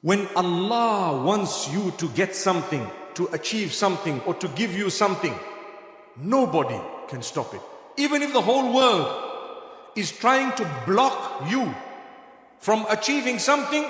When Allah wants you to get something, to achieve something, or to give you something, nobody can stop it. Even if the whole world is trying to block you from achieving something,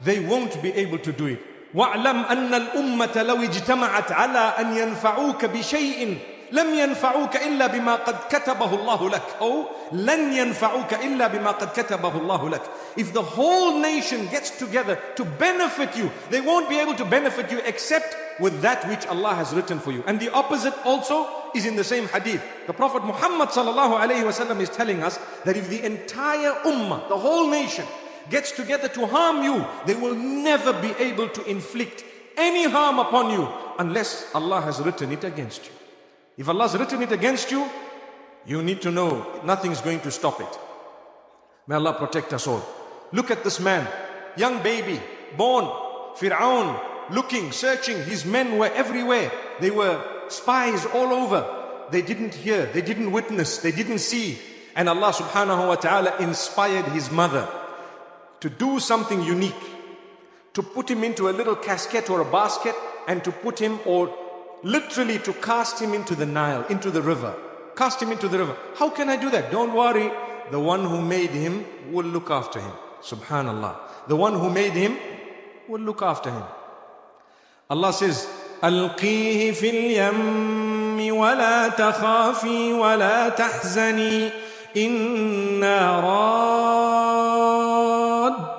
they won't be able to do it. وَاعْلَمْ أَنَّ الْأُمَّةَ لَوْ اجْتَمَعَتْ عَلَىٰ أَنْ يَنْفَعُوكَ بِشَيْءٍ لَمْ يَنْفَعُوكَ إِلَّا بِمَا قَدْ كَتَبَهُ اللَّهُ لَكَ أو لَنْ يَنْفَعُوكَ إِلَّا بِمَا قَدْ كَتَبَهُ اللَّهُ لَكَ. If the whole nation gets together to benefit you, they won't be able to benefit you except with that which Allah has written for you. And the opposite also is in the same hadith. The Prophet Muhammad sallallahu alayhi wasallam is telling us that if the entire ummah, the whole nation, gets together to harm you, they will never be able to inflict any harm upon you unless Allah has written it against you. If Allah has written it against you, you need to know nothing's going to stop it. May Allah protect us all. Look at this man, young baby, born, Fir'aun, looking, searching. His men were everywhere. They were spies all over. They didn't hear, they didn't witness, they didn't see. And Allah subhanahu wa ta'ala inspired his mother to do something unique, to put him into a little casket or a basket, and to put him, or literally to cast him into the Nile, into the river. Cast him into the river. How can I do that? Don't worry. The one who made him will look after him. Subhanallah. The one who made him will look after him. Allah says, ألقيه في اليم ولا تخافي ولا تحزني إنا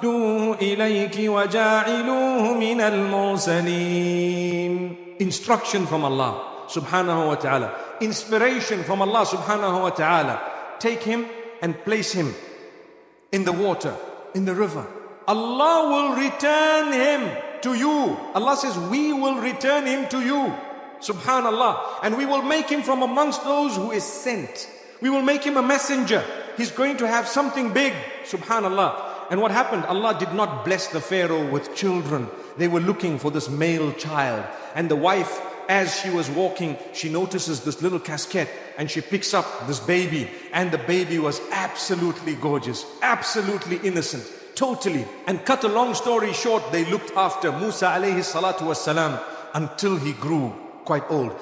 رادوه إليك وجاعلوه من المرسلين. Instruction from Allah subhanahu wa ta'ala. Inspiration from Allah subhanahu wa ta'ala. Take him and place him in the water, in the river. Allah will return him to you. Allah says, we will return him to you. Subhanallah. And we will make him from amongst those who is sent. We will make him a messenger. He's going to have something big. Subhanallah. And what happened? Allah did not bless the Pharaoh with children. They were looking for this male child. And the wife, as she was walking, she notices this little casket and she picks up this baby. And the baby was absolutely gorgeous, absolutely innocent, totally. And cut a long story short, they looked after Musa alayhi salatu wassalam until he grew quite old.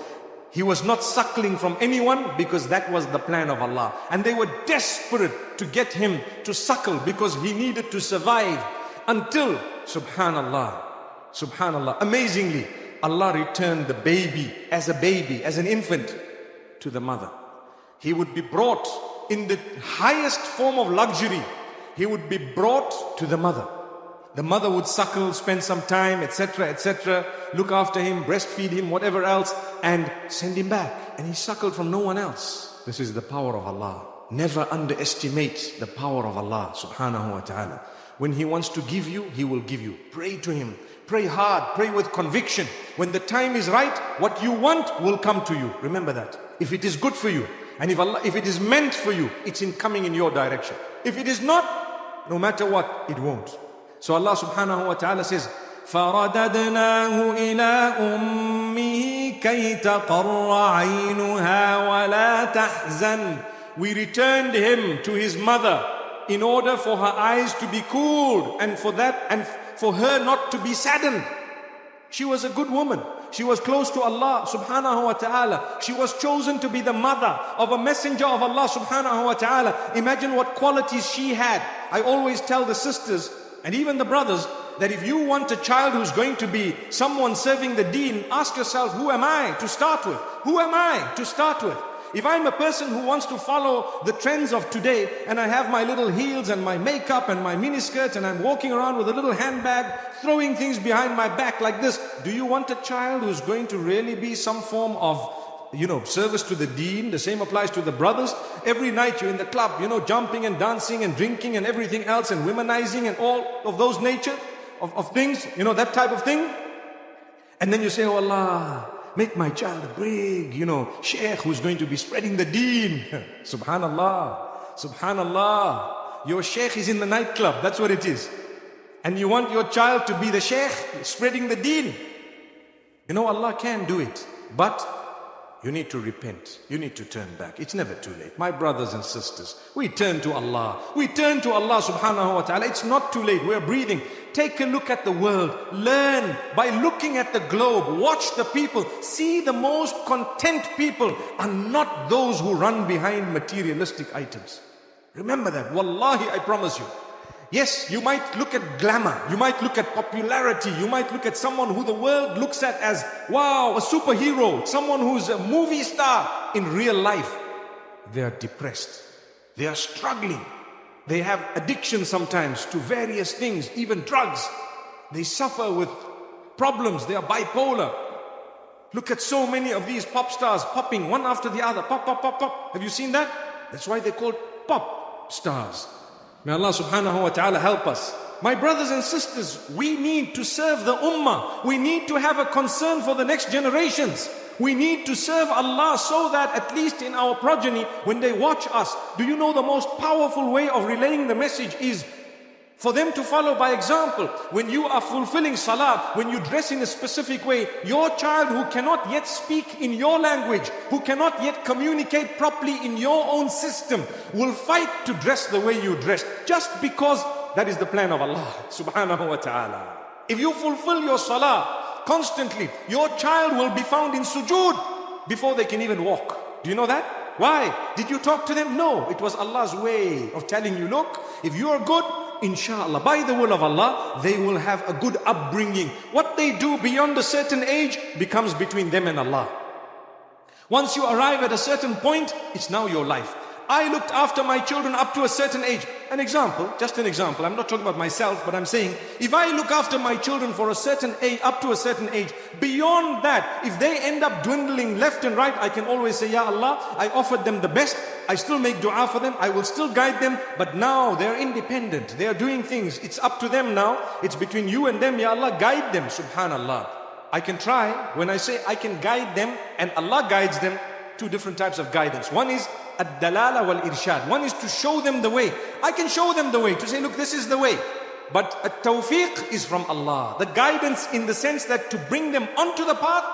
He was not suckling from anyone because that was the plan of Allah. And they were desperate to get him to suckle because he needed to survive until, subhanallah, amazingly, Allah returned the baby, as an infant, to the mother. He would be brought in the highest form of luxury. He would be brought to the mother. The mother would suckle, spend some time, etc., etc., look after him, breastfeed him, whatever else, and send him back. And he suckled from no one else. This is the power of Allah. Never underestimate the power of Allah subhanahu wa ta'ala. When He wants to give you, He will give you. Pray to Him. Pray hard. Pray with conviction. When the time is right, what you want will come to you. Remember that. If it is good for you, and if it is meant for you, it's coming in your direction. If it is not, no matter what, it won't. So Allah subhanahu wa ta'ala says, فَرَدَدْنَاهُ إِلَىٰ أُمِّهِ كَيْ تَقَرَّ عَيْنُهَا وَلَا تَحْزَنْ. We returned him to his mother in order for her eyes to be cooled and for her not to be saddened. She was a good woman. She was close to Allah subhanahu wa ta'ala. She was chosen to be the mother of a messenger of Allah subhanahu wa ta'ala. Imagine what qualities she had. I always tell the sisters and even the brothers that if you want a child who's going to be someone serving the deen, ask yourself, who am I to start with? Who am I to start with? If I'm a person who wants to follow the trends of today and I have my little heels and my makeup and my miniskirt and I'm walking around with a little handbag, throwing things behind my back like this, do you want a child who's going to really be some form of, service to the deen? The same applies to the brothers. Every night you're in the club, jumping and dancing and drinking and everything else and womanizing and all of those nature of things, that type of thing. And then you say, oh Allah, make my child a big, sheikh who's going to be spreading the deen. Subhanallah, subhanallah. Your sheikh is in the nightclub, that's what it is. And you want your child to be the sheikh spreading the deen. Allah can do it, but You need to repent. You need to turn back. It's never too late. My brothers and sisters, we turn to Allah. We turn to Allah subhanahu wa ta'ala. It's not too late. We're breathing. Take a look at the world. Learn by looking at the globe. Watch the people. See the most content people are not those who run behind materialistic items. Remember that. Wallahi, I promise you. Yes, you might look at glamour, you might look at popularity, you might look at someone who the world looks at as, wow, a superhero, someone who's a movie star. In real life, they are depressed, they are struggling, they have addiction sometimes to various things, even drugs. They suffer with problems, they are bipolar. Look at so many of these pop stars popping one after the other, pop, pop, pop, pop. Have you seen that? That's why they're called pop stars. May Allah subhanahu wa ta'ala help us. My brothers and sisters, we need to serve the ummah. We need to have a concern for the next generations. We need to serve Allah so that at least in our progeny, when they watch us, do you know the most powerful way of relaying the message is for them to follow by example. When you are fulfilling salah, when you dress in a specific way, your child who cannot yet speak in your language, who cannot yet communicate properly in your own system, will fight to dress the way you dress, just because that is the plan of Allah subhanahu wa ta'ala. If you fulfill your salah constantly, your child will be found in sujood before they can even walk. Do you know that? Why? Did you talk to them? No, it was Allah's way of telling you, look, if you are good, inshallah, by the will of Allah, they will have a good upbringing. What they do beyond a certain age becomes between them and Allah. Once you arrive at a certain point, it's now your life. I looked after my children up to a certain age. An example, just an example. I'm not talking about myself, but I'm saying, if I look after my children for a certain age, up to a certain age, beyond that, if they end up dwindling left and right, I can always say, Ya Allah, I offered them the best. I still make dua for them. I will still guide them. But now they're independent. They are doing things. It's up to them now. It's between you and them. Ya Allah, guide them. Subhanallah. I can try. When I say I can guide them and Allah guides them, two different types of guidance. One is ad-dalala wal-irshad. One is to show them the way. I can show them the way, to say, look, this is the way. But at-tawfiq is from Allah. The guidance in the sense that to bring them onto the path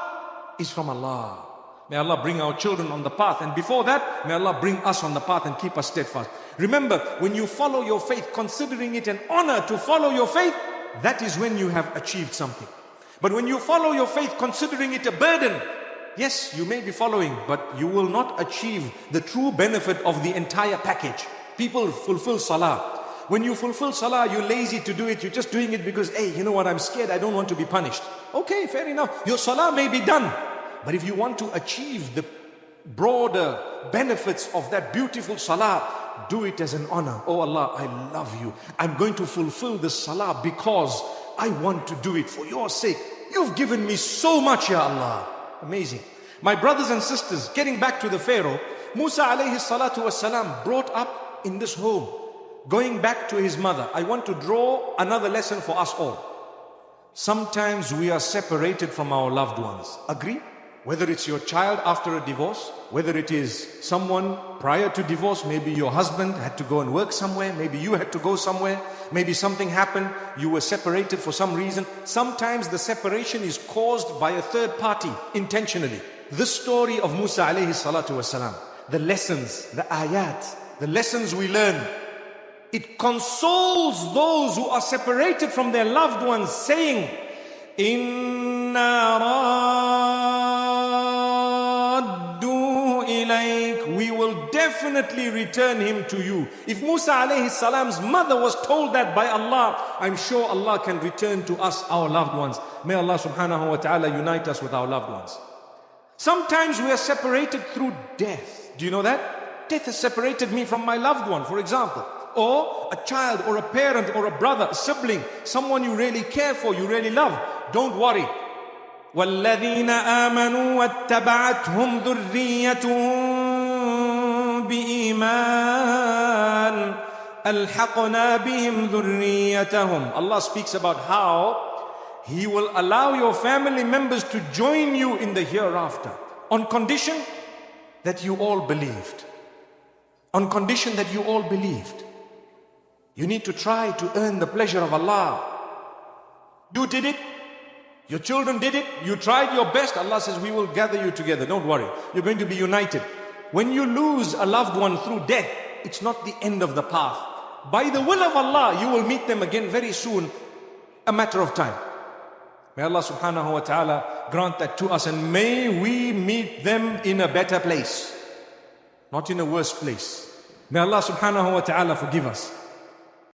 is from Allah. May Allah bring our children on the path. And before that, may Allah bring us on the path and keep us steadfast. Remember, when you follow your faith, considering it an honor to follow your faith, that is when you have achieved something. But when you follow your faith, considering it a burden, yes, you may be following, but you will not achieve the true benefit of the entire package. People fulfill salah. When you fulfill salah, you're lazy to do it. You're just doing it because, hey, you know what, I'm scared. I don't want to be punished. Okay, fair enough. Your salah may be done. But if you want to achieve the broader benefits of that beautiful salah, do it as an honor. Oh Allah, I love you. I'm going to fulfill this salah because I want to do it for your sake. You've given me so much, Ya Allah. Amazing. My brothers and sisters, getting back to the Pharaoh, Musa alayhi salatu wasalam brought up in this home, going back to his mother. I want to draw another lesson for us all. Sometimes we are separated from our loved ones. Agree? Whether it's your child after a divorce, whether it is someone prior to divorce, maybe your husband had to go and work somewhere, maybe you had to go somewhere, maybe something happened, you were separated for some reason. Sometimes the separation is caused by a third party, intentionally. This story of Musa alayhi salatu wasalam, the lessons, the ayat, the lessons we learn, it consoles those who are separated from their loved ones, saying, we will definitely return him to you. If Musa alayhi salam's mother was told that by Allah, I'm sure Allah can return to us our loved ones. May Allah subhanahu wa ta'ala unite us with our loved ones. Sometimes we are separated through death. Do you know that? Death has separated me from my loved one, for example. Or a child or a parent or a brother, a sibling, someone you really care for, you really love. Don't worry. وَالَّذِينَ آمَنُوا وَاتَّبَعَتْهُمْ ذُرِّيَّتُهُم بِإِيمَانٍ أَلْحَقْنَا بِهِمْ ذُرِّيَّتَهُمْ. Allah speaks about how He will allow your family members to join you in the hereafter, on condition that you all believed. On condition that you all believed. You need to try to earn the pleasure of Allah. You did it, Your children did it, you tried your best, Allah says, we will gather you together, don't worry. You're going to be united. When you lose a loved one through death, it's not the end of the path. By the will of Allah, you will meet them again very soon, a matter of time. May Allah subhanahu wa ta'ala grant that to us, and may we meet them in a better place, not in a worse place. May Allah subhanahu wa ta'ala forgive us.